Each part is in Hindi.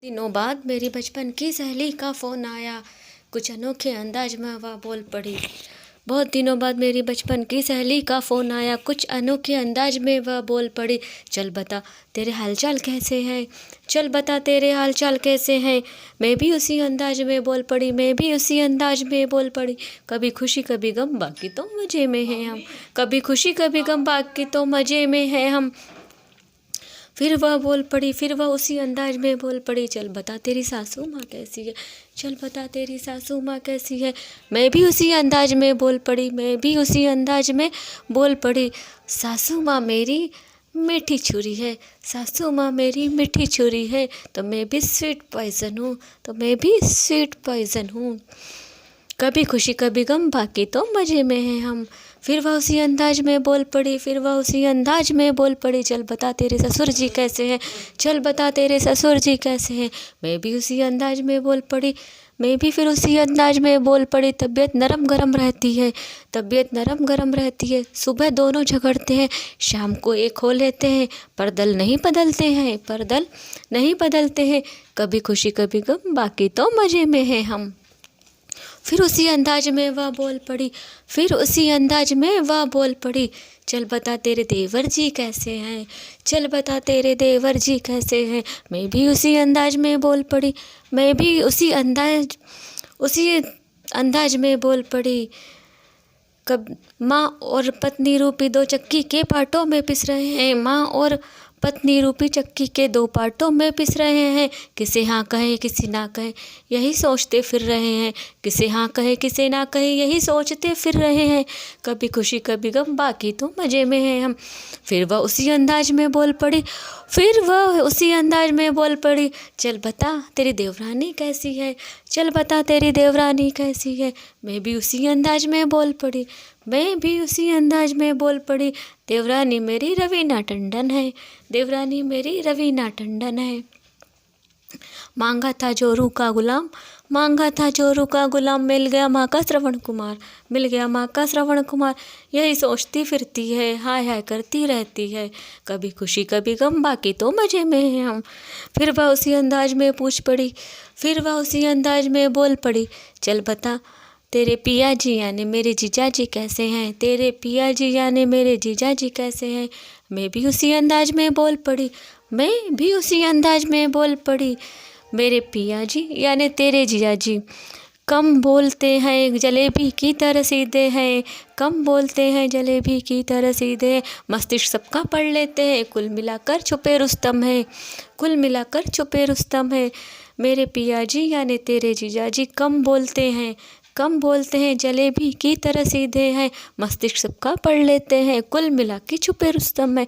दिनों बाद मेरी बचपन की सहेली का फ़ोन आया। कुछ अनोखे अंदाज में वह बोल पड़ी। बहुत दिनों बाद मेरी बचपन की सहेली का फ़ोन आया। कुछ अनोखे अंदाज में वह बोल पड़ी। चल बता तेरे हालचाल कैसे हैं, चल बता तेरे हालचाल कैसे हैं। मैं भी उसी अंदाज में बोल पड़ी, मैं भी उसी अंदाज में बोल पड़ी। कभी खुशी कभी गम बाकी तो मज़े में हैं हम, कभी खुशी कभी गम बाकी तो मज़े में हैं हम। फिर वह बोल पड़ी, फिर वह उसी अंदाज में बोल पड़ी। चल बता तेरी सासू माँ कैसी है, चल बता तेरी सासू माँ कैसी है। मैं भी उसी अंदाज में बोल पड़ी, मैं भी उसी अंदाज में बोल पड़ी। सासू माँ मेरी मीठी छुरी है, सासू माँ मेरी मीठी छुरी है। तो मैं भी स्वीट पॉइजन हूँ, तो मैं भी स्वीट पॉइजन हूँ। कभी खुशी कभी गम बाकी तो मज़े में हैं हम। फिर वह उसी अंदाज में बोल पड़ी, फिर वह उसी अंदाज में बोल पड़ी। चल बता तेरे ससुर जी कैसे हैं, चल बता तेरे ससुर जी कैसे हैं। मैं भी उसी अंदाज में बोल पड़ी, मैं भी फिर उसी अंदाज में बोल पड़ी। तबीयत नरम गरम रहती है, तबीयत नरम गरम रहती है। सुबह दोनों झगड़ते हैं, शाम को एक हो लेते हैं। पर दल नहीं बदलते हैं, पर दल नहीं बदलते हैं। कभी खुशी कभी गम बाकी तो मज़े में हैं हम। फिर उसी अंदाज में वह बोल पड़ी, फिर उसी अंदाज में वह बोल पड़ी। चल बता तेरे देवर जी कैसे हैं, चल बता तेरे देवर जी कैसे हैं। मैं भी उसी अंदाज में बोल पड़ी, मैं भी उसी अंदाज में बोल पड़ी। कब माँ और पत्नी रूपी दो चक्की के पाटों में पिस रहे हैं, माँ और पत्नी रूपी चक्की के दो पाटों में पिस रहे हैं। किसे हाँ कहे किसे ना कहे यही सोचते फिर रहे हैं, किसे हाँ कहे किसे ना कहे यही सोचते फिर रहे हैं। कभी खुशी कभी गम बाकी तो मज़े में हैं हम। फिर वह उसी अंदाज में बोल पड़ी, फिर वह उसी अंदाज में बोल पड़ी। चल बता तेरी देवरानी कैसी है, चल बता तेरी देवरानी कैसी है। मैं भी उसी अंदाज में बोल पड़ी, मैं भी उसी अंदाज में बोल पड़ी। देवरानी मेरी रवीना टंडन है, देवरानी मेरी रवीना टंडन है। मांगा था जोरू का गुलाम, मांगा था जोरू का गुलाम। मिल गया माँ का श्रवण कुमार, मिल गया माँ का श्रवण कुमार। यही सोचती फिरती है, हाय हाय करती रहती है। कभी खुशी कभी गम बाकी तो मज़े में हैं हम। फिर वह उसी अंदाज में पूछ पड़ी, फिर वह उसी अंदाज में बोल पड़ी। चल बता तेरे पिया जी यानी मेरे जीजा जी कैसे हैं, तेरे पिया जी यानी मेरे जीजा जी कैसे हैं। मैं भी उसी अंदाज में बोल पड़ी, मैं भी उसी अंदाज में बोल पड़ी। मेरे पिया जी यानी तेरे जीजा जी कम बोलते हैं जलेबी की तरह सीधे हैं, कम बोलते हैं जलेबी की तरह सीधे हैं। मस्तिष्क सबका पढ़ लेते हैं, कुल मिलाकर छुपे रुस्तम है, कुल मिलाकर छुपे रुस्तम है। मेरे पिया जी यानी तेरे जीजा जी कम बोलते हैं, कम बोलते हैं जलेबी की तरह सीधे हैं। मस्तिष्क सबका पढ़ लेते हैं, कुल मिला के छुपे रुस्तम है,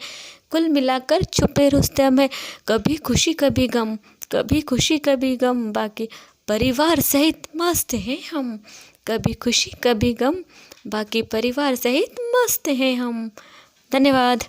कुल मिलाकर छुपे रुस्तम है। कभी खुशी कभी गम, कभी खुशी कभी गम बाकी परिवार सहित मस्त हैं हम। कभी खुशी कभी गम बाकी परिवार सहित मस्त हैं हम। धन्यवाद।